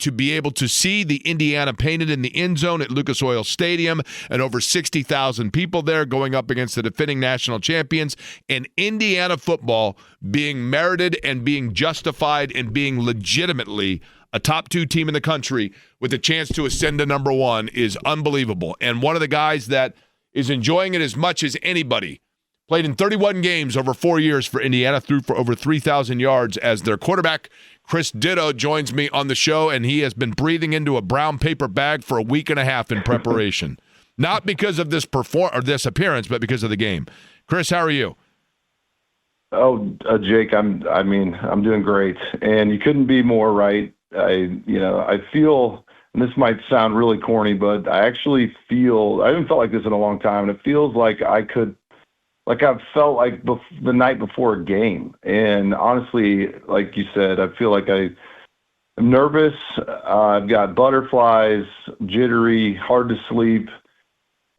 to be able to see the Indiana painted in the end zone at Lucas Oil Stadium and over 60,000 people there going up against the defending national champions, and Indiana football being merited and being justified and being legitimately a top 2 team in the country with a chance to ascend to number 1 is unbelievable. And one of the guys that is enjoying it as much as anybody, played in 31 games over 4 years for Indiana, threw for over 3,000 yards as their quarterback. Chris Dittoe joins me on the show, and he has been breathing into a brown paper bag for a week and a half in preparation. Not because of this this appearance, but because of the game. Chris, how are you? Oh, Jake, I'm doing great, and you couldn't be more right. I feel, and this might sound really corny, but I actually feel, I haven't felt like this in a long time, and it feels like I've felt like the night before a game. And honestly, like you said, I feel like I'm nervous. I've got butterflies, jittery, hard to sleep.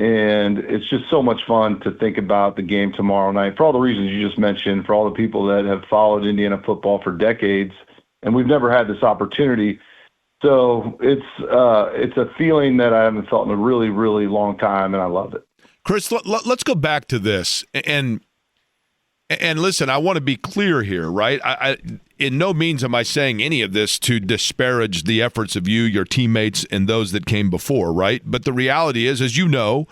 And it's just so much fun to think about the game tomorrow night for all the reasons you just mentioned, for all the people that have followed Indiana football for decades. And we've never had this opportunity. So it's a feeling that I haven't felt in a really, really long time, and I love it. Chris, let's go back to this. And listen, I want to be clear here, right? I in no means am I saying any of this to disparage the efforts of you, your teammates, and those that came before, right? But the reality is, as you know,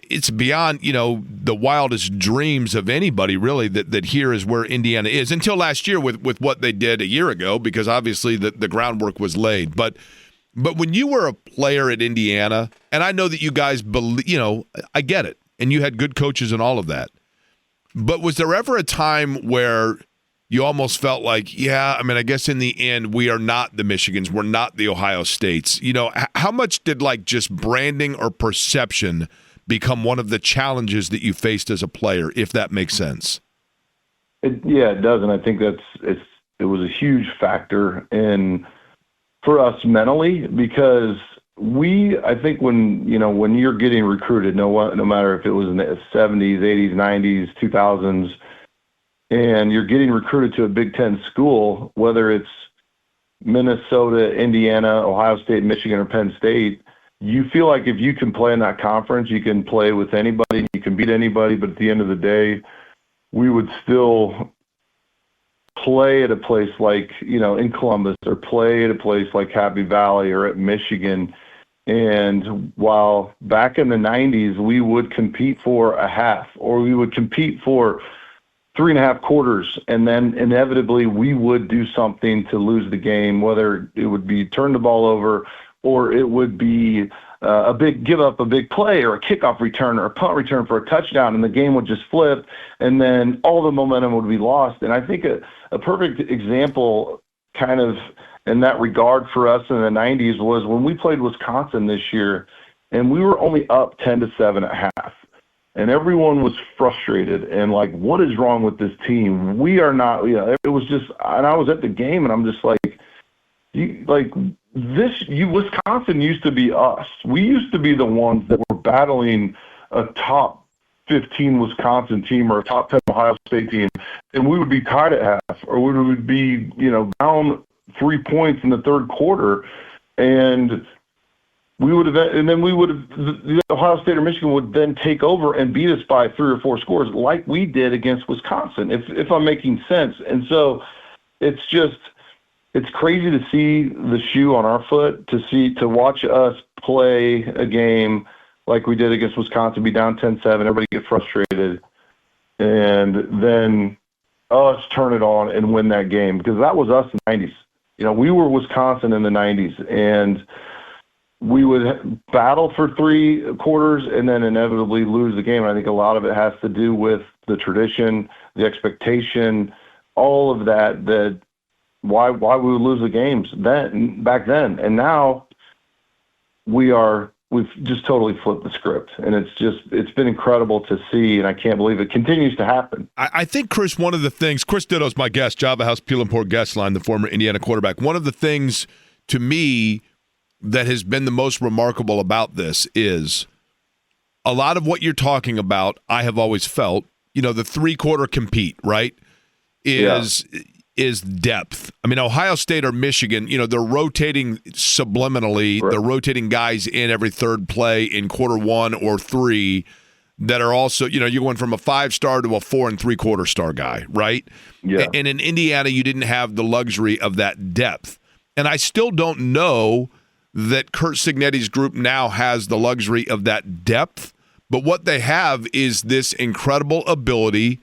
it's beyond, the wildest dreams of anybody, really, that here is where Indiana is. Until last year with what they did a year ago, because obviously the groundwork was laid. But when you were a player at Indiana, and I know that you guys believe, I get it, and you had good coaches and all of that. But was there ever a time where you almost felt like, I guess in the end, we are not the Michigans, we're not the Ohio States. How much did just branding or perception become one of the challenges that you faced as a player, if that makes sense? It does, and I think it was a huge factor for us mentally, because I think when you're getting recruited, no matter if it was in the 70s, 80s, 90s, 2000s, and you're getting recruited to a Big Ten school, whether it's Minnesota, Indiana, Ohio State, Michigan, or Penn State, you feel like if you can play in that conference, you can play with anybody, you can beat anybody, but at the end of the day, we would still play at a place like, in Columbus, or play at a place like Happy Valley or at Michigan. And while back in the 90s, we would compete for a half, or we would compete for 3.5 quarters, and then inevitably we would do something to lose the game, whether it would be turn the ball over, or it would be give up a big play, or a kickoff return, or a punt return for a touchdown, and the game would just flip, and then all the momentum would be lost. And I think a perfect example kind of in that regard for us in the 90s was when we played Wisconsin this year, and we were only up 10-7 at half. And everyone was frustrated and like, what is wrong with this team? We are not, it was just, and I was at the game and I'm just like, Wisconsin used to be us. We used to be the ones that were battling a top 15 Wisconsin team or a top 10 Ohio State team, and we would be tied at half, or we would be, down 3 points in the third quarter, and the Ohio State or Michigan would then take over and beat us by 3 or 4 scores, like we did against Wisconsin, if I'm making sense. And so it's crazy to see the shoe on our foot, to watch us play a game like we did against Wisconsin, be down 10-7, everybody get frustrated, and then us turn it on and win that game, because that was us in the 90s. We were Wisconsin in the 90s, and we would battle for 3 quarters and then inevitably lose the game. And I think a lot of it has to do with the tradition, the expectation, all of that why we would lose the games back then. And now we've just totally flipped the script. And it's been incredible to see, and I can't believe it continues to happen. I think, Chris, one of the things, Chris Dittoe is my guest, Java House Peel and Pour guest line, the former Indiana quarterback. One of the things to me that has been the most remarkable about this is a lot of what you're talking about, I have always felt, the 3-quarter compete, right? is depth. I mean, Ohio State or Michigan, they're rotating subliminally. Right. They're rotating guys in every third play in quarter 1 or 3 that are also, you're going from a 5-star to a 4 3/4 star guy, right? Yeah. And in Indiana, you didn't have the luxury of that depth. And I still don't know that Curt Cignetti's group now has the luxury of that depth, but what they have is this incredible ability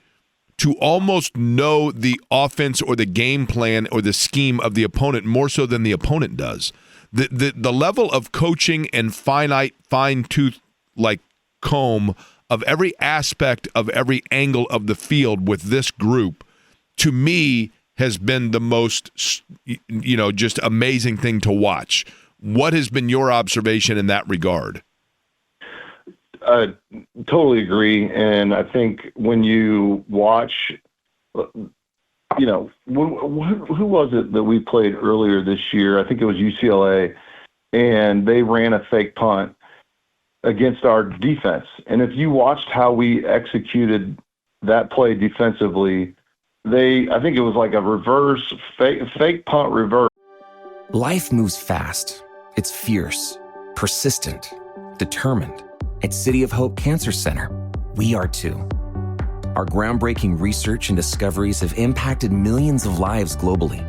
to almost know the offense or the game plan or the scheme of the opponent more so than the opponent does. The level of coaching and fine-tooth like comb of every aspect of every angle of the field with this group, to me, has been the most, just amazing thing to watch. What has been your observation in that regard? I totally agree. And I think when you watch, who was it that we played earlier this year? I think it was UCLA, and they ran a fake punt against our defense. And if you watched how we executed that play defensively, I think it was like a reverse, fake punt reverse. Life moves fast. It's fierce, persistent, determined. At City of Hope Cancer Center, we are too. Our groundbreaking research and discoveries have impacted millions of lives globally,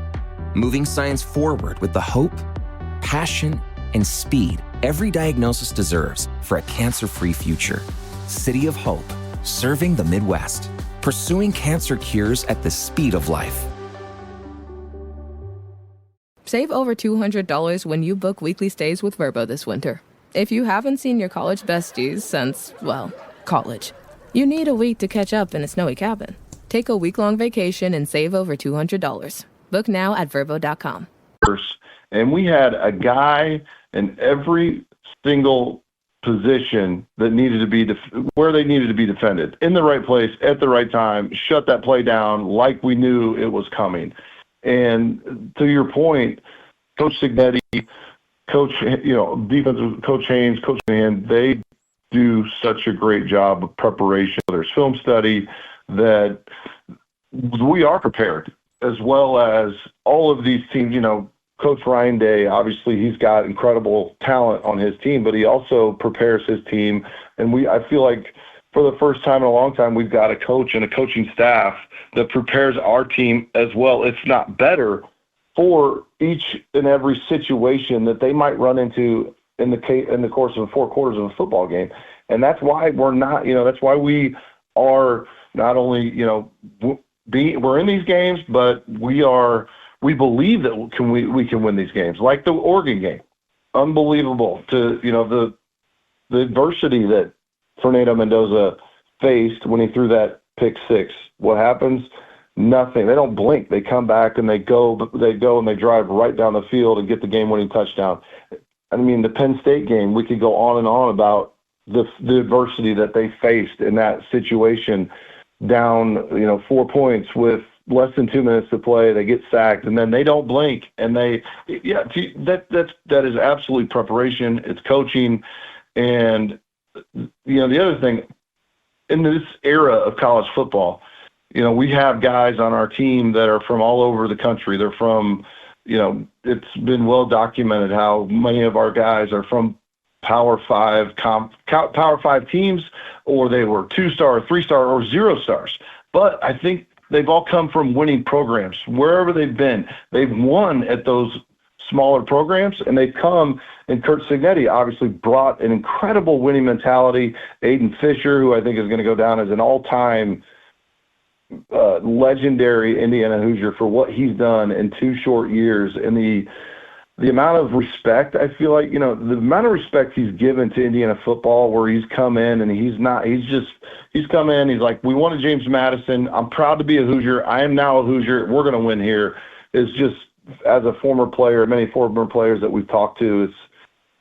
moving science forward with the hope, passion, and speed every diagnosis deserves for a cancer-free future. City of Hope, serving the Midwest, pursuing cancer cures at the speed of life. Save over $200 when you book weekly stays with Vrbo this winter. If you haven't seen your college besties since, college, you need a week to catch up in a snowy cabin. Take a week-long vacation and save over $200. Book now at Vrbo.com. And we had a guy in every single position that needed to be where they needed to be defended, in the right place at the right time, shut that play down like we knew it was coming. And to your point, Coach Signetti, defensive Coach Haynes, Coach Mann, they do such a great job of preparation. There's film study that we are prepared, as well as all of these teams. Coach Ryan Day, obviously he's got incredible talent on his team, but he also prepares his team. And I feel like for the first time in a long time, we've got a coach and a coaching staff that prepares our team as well, if not better, for each and every situation that they might run into in the course of 4 quarters of a football game. And that's why that's why we are not only, we're in these games, but we believe that we can win these games, like the Oregon game. Unbelievable to, the adversity that Fernando Mendoza faced when he threw that pick 6. What happens? Nothing. They don't blink. They come back and they go and they drive right down the field and get the game-winning touchdown. I mean, the Penn State game, we could go on and on about the adversity that they faced in that situation, down 4 points with less than 2 minutes to play. They get sacked, and then they don't blink. And that is absolutely preparation. It's coaching. And the other thing, in this era of college football, we have guys on our team that are from all over the country. They're from, it's been well documented how many of our guys are from Power 5 teams, or they were 2-star, 3-star, or 0-stars. But I think they've all come from winning programs. Wherever they've been, they've won at those smaller programs, and they've come, and Curt Cignetti obviously brought an incredible winning mentality. Aiden Fisher, who I think is going to go down as an all-time legendary Indiana Hoosier for what he's done in 2 short years, and the amount of respect, I feel like, the amount of respect he's given to Indiana football, where he's come in and he's come in, he's like, we wanted James Madison. I'm proud to be a Hoosier. I am now a Hoosier. We're going to win here. It's just, as a former player, many former players that we've talked to,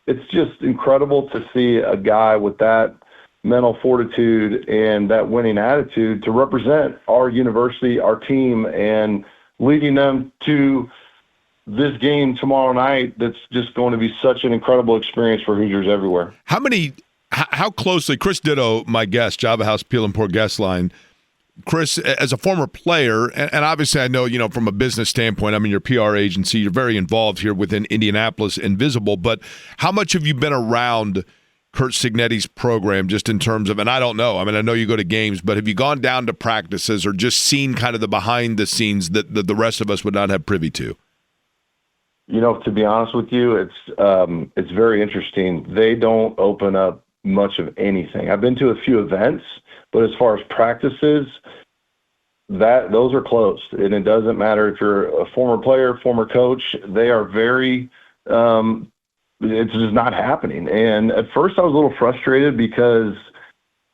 it's just incredible to see a guy with that mental fortitude and that winning attitude to represent our university, our team, and leading them to this game tomorrow night. That's just going to be such an incredible experience for Hoosiers everywhere. How closely, Chris Dittoe, my guest, Java House Peel and Pour guest line, Chris, as a former player, and obviously I know, from a business standpoint, I'm in your PR agency, you're very involved here within Indianapolis and Visible, but how much have you been around Curt Cignetti's program just in terms of, and I don't know, I mean, I know you go to games, but have you gone down to practices or just seen kind of the behind the scenes that the rest of us would not have privy to? To be honest with you, it's very interesting. They don't open up much of anything. I've been to a few events, but as far as practices, those are closed. And it doesn't matter if you're a former player, former coach, they are very it's just not happening. And at first I was a little frustrated because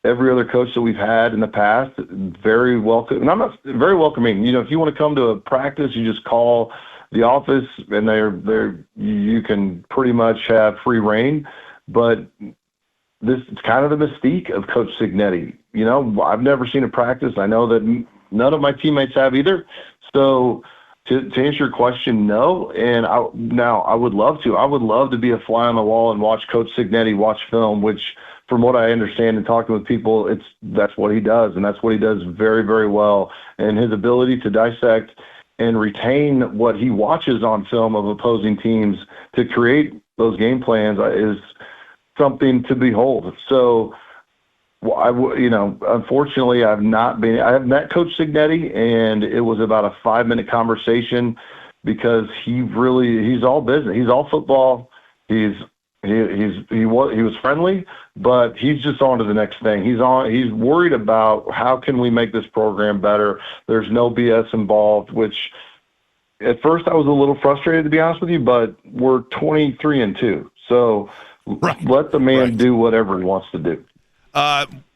every other coach that we've had in the past, very welcome. And I'm not very welcoming. If you want to come to a practice, you just call the office and you can pretty much have free reign. But this is kind of the mystique of Coach Signetti. I've never seen a practice. I know that none of my teammates have either. So to answer your question, no. And I would love to. I would love to be a fly on the wall and watch Coach Signetti watch film, which from what I understand and talking with people, that's what he does. And that's what he does very, very well. And his ability to dissect and retain what he watches on film of opposing teams to create those game plans is something to behold. So unfortunately, I have met Coach Signetti, and it was about a 5-minute conversation because he's all business. He's all football. He was friendly, but he's just on to the next thing. He's worried about how can we make this program better. There's no BS involved, which at first I was a little frustrated, to be honest with you, but we're 23-2. So let the man do whatever he wants to do.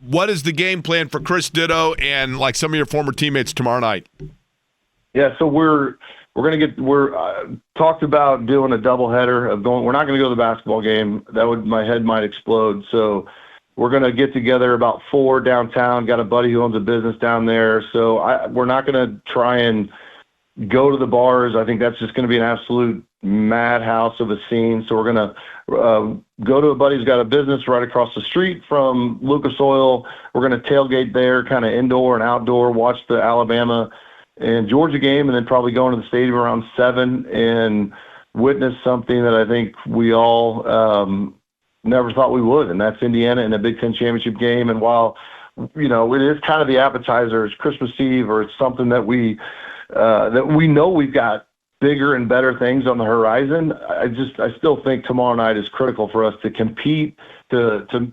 What is the game plan for Chris Dittoe and like some of your former teammates tomorrow night? Yeah, so we're talked about doing a doubleheader of going. We're not going to go to the basketball game. My head might explode. So we're going to get together about 4 downtown. Got a buddy who owns a business down there. So we're not going to try and go to the bars. I think that's just going to be an absolute madhouse of a scene. So we're going to go to a buddy who's got a business right across the street from Lucas Oil. We're going to tailgate there, kind of indoor and outdoor, watch the Alabama and Georgia game, and then probably go into the stadium around 7 and witness something that I think we all never thought we would, and that's Indiana in a Big Ten championship game. And while, it is kind of the appetizer, it's Christmas Eve, or it's something that we know we've got bigger and better things on the horizon. I still think tomorrow night is critical for us to compete, to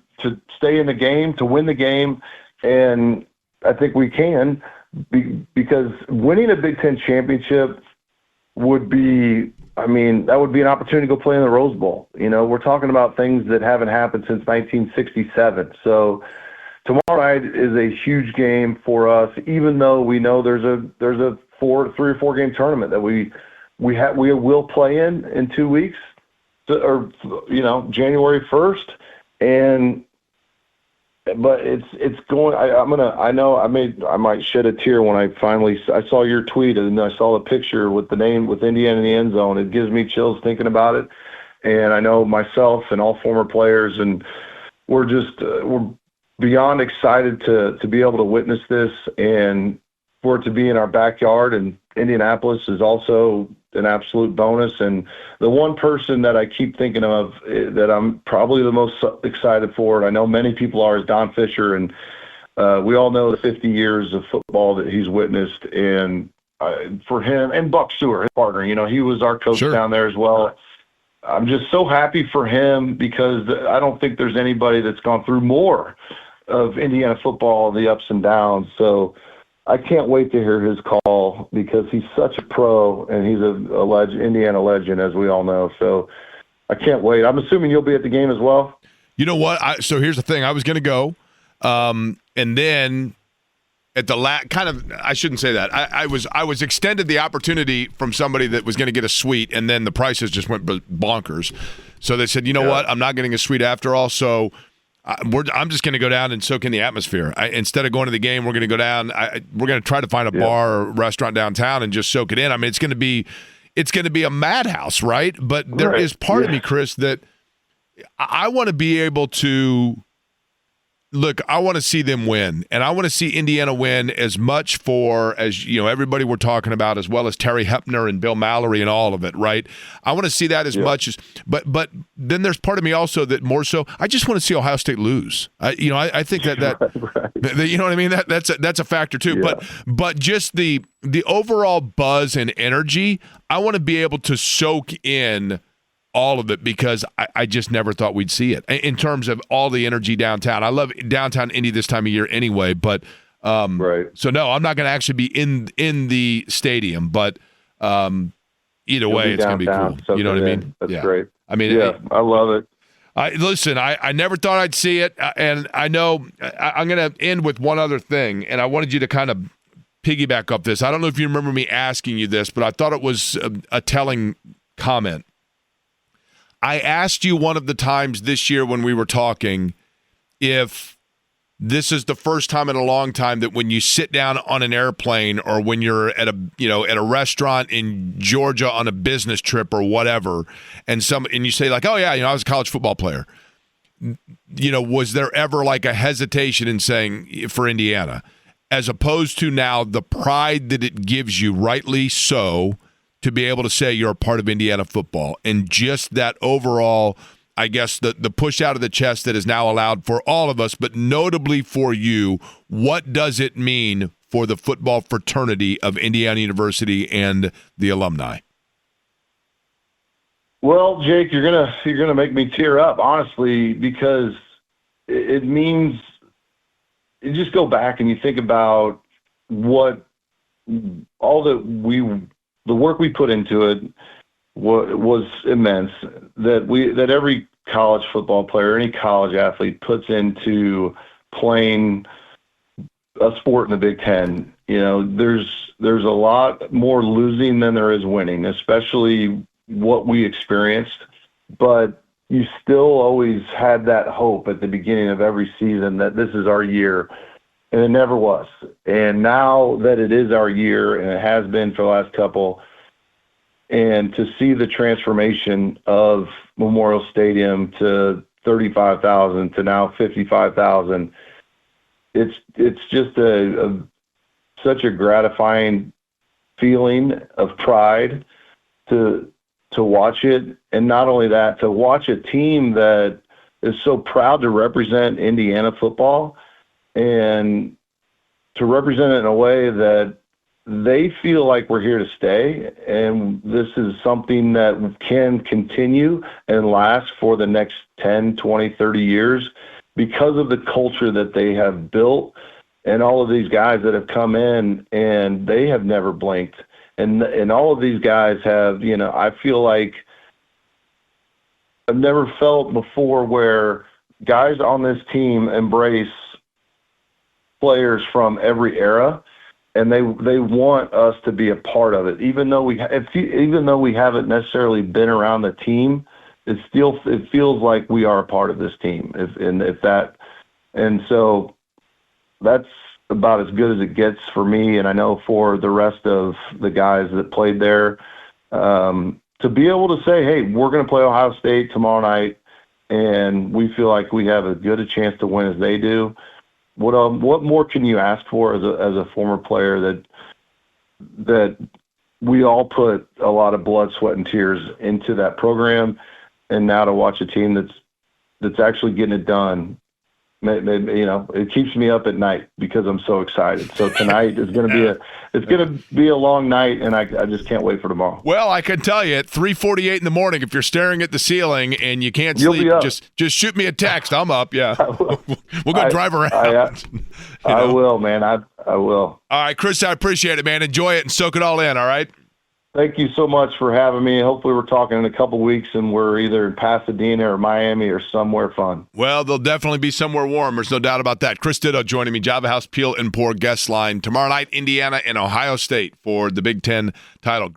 stay in the game, to win the game, and I think we can, because winning a Big Ten championship would be, that would be an opportunity to go play in the Rose Bowl. We're talking about things that haven't happened since 1967. So tomorrow night is a huge game for us, even though we know there's a 3 or 4 game tournament that we will play in 2 weeks, or January 1st, but it's going. I might shed a tear when I saw your tweet and I saw the picture with the name with Indiana in the end zone. It gives me chills thinking about it, and I know myself and all former players, and we're beyond excited to be able to witness this, and for it to be in our backyard. And Indianapolis is also an absolute bonus. And the one person that I keep thinking of that I'm probably the most excited for, and I know many people are, is Don Fisher. And we all know the 50 years of football that he's witnessed. And for him, and Buck Stewart, his partner, he was our coach down there as well. I'm just so happy for him because I don't think there's anybody that's gone through more of Indiana football, the ups and downs. So I can't wait to hear his call because he's such a pro and he's a Indiana legend, as we all know. So I can't wait. I'm assuming you'll be at the game as well. You know what? So here's the thing. I was going to go, and then at the I shouldn't say that. I was extended the opportunity from somebody that was going to get a suite, and then the prices just went bonkers. So they said, what? I'm not getting a suite after all. So I'm just going to go down and soak in the atmosphere. Instead of going to the game, we're going to go down. We're going to try to find a bar or restaurant downtown and just soak it in. It's going to be a madhouse, right? But there is part of me, Chris, that I want to be able to look, I want to see them win, and I want to see Indiana win as much for, as everybody we're talking about, as well as Terry Hepner and Bill Mallory and all of it, right? I want to see that as much as, but then there's part of me also that more so, I just want to see Ohio State lose. I think that that you know what I mean? That's a factor too. Yeah. But just the overall buzz and energy, I want to be able to soak in all of it, because I just never thought we'd see it in terms of all the energy downtown. I love downtown Indy this time of year anyway, but right. So no, I'm not going to actually be in the stadium, but either way, it's going to be cool. You know what I mean? That's great. I mean, I love it. Listen, I never thought I'd see it, and I know I'm going to end with one other thing, and I wanted you to kind of piggyback up this. I don't know if you remember me asking you this, but I thought it was a telling comment. I asked you one of the times this year when we were talking if this is the first time in a long time that when you sit down on an airplane or when you're at a restaurant in Georgia on a business trip or whatever, and you say like, oh yeah, I was a college football player. Was there ever like a hesitation in saying for Indiana, as opposed to now the pride that it gives you, rightly so, to be able to say you're a part of Indiana football, and just that overall, I guess, the push out of the chest that is now allowed for all of us, but notably for you, what does it mean for the football fraternity of Indiana University and the alumni? Well, Jake, you're gonna make me tear up, honestly, because it means you just go back and you think about what all the work we put into it was immense. That every college football player, any college athlete puts into playing a sport in the Big Ten. There's a lot more losing than there is winning, especially what we experienced. But you still always had that hope at the beginning of every season that this is our year. And it never was. And now that it is our year, and it has been for the last couple, and to see the transformation of Memorial Stadium to 35,000 to now 55,000, it's just such a gratifying feeling of pride to watch it. And not only that, to watch a team that is so proud to represent Indiana football, and to represent it in a way that they feel like we're here to stay, and this is something that can continue and last for the next 10, 20, 30 years because of the culture that they have built, and all of these guys that have come in and they have never blinked. And all of these guys have, I feel like I've never felt before where guys on this team embrace players from every era, and they want us to be a part of it, even though we haven't necessarily been around the team. It feels like we are a part of this team. And so that's about as good as it gets for me, and I know for the rest of the guys that played there, to be able to say, hey, we're going to play Ohio State tomorrow night, and we feel like we have as good a chance to win as they do. What more can you ask for as a former player that we all put a lot of blood, sweat, and tears into that program, and now to watch a team that's actually getting it done, it keeps me up at night because I'm so excited. So tonight is going to be a long night, and I just can't wait for tomorrow. Well, I can tell you at 3:48 in the morning, if you're staring at the ceiling and you can't sleep, just shoot me a text. I'm up. Yeah, we'll go drive around. I will, man. I will. All right, Chris, I appreciate it, man. Enjoy it and soak it all in. All right. Thank you so much for having me. Hopefully we're talking in a couple weeks and we're either in Pasadena or Miami or somewhere fun. Well, they'll definitely be somewhere warm. There's no doubt about that. Chris Dittoe joining me, Java House, Peel and Pour guest line. Tomorrow night, Indiana and Ohio State for the Big Ten title.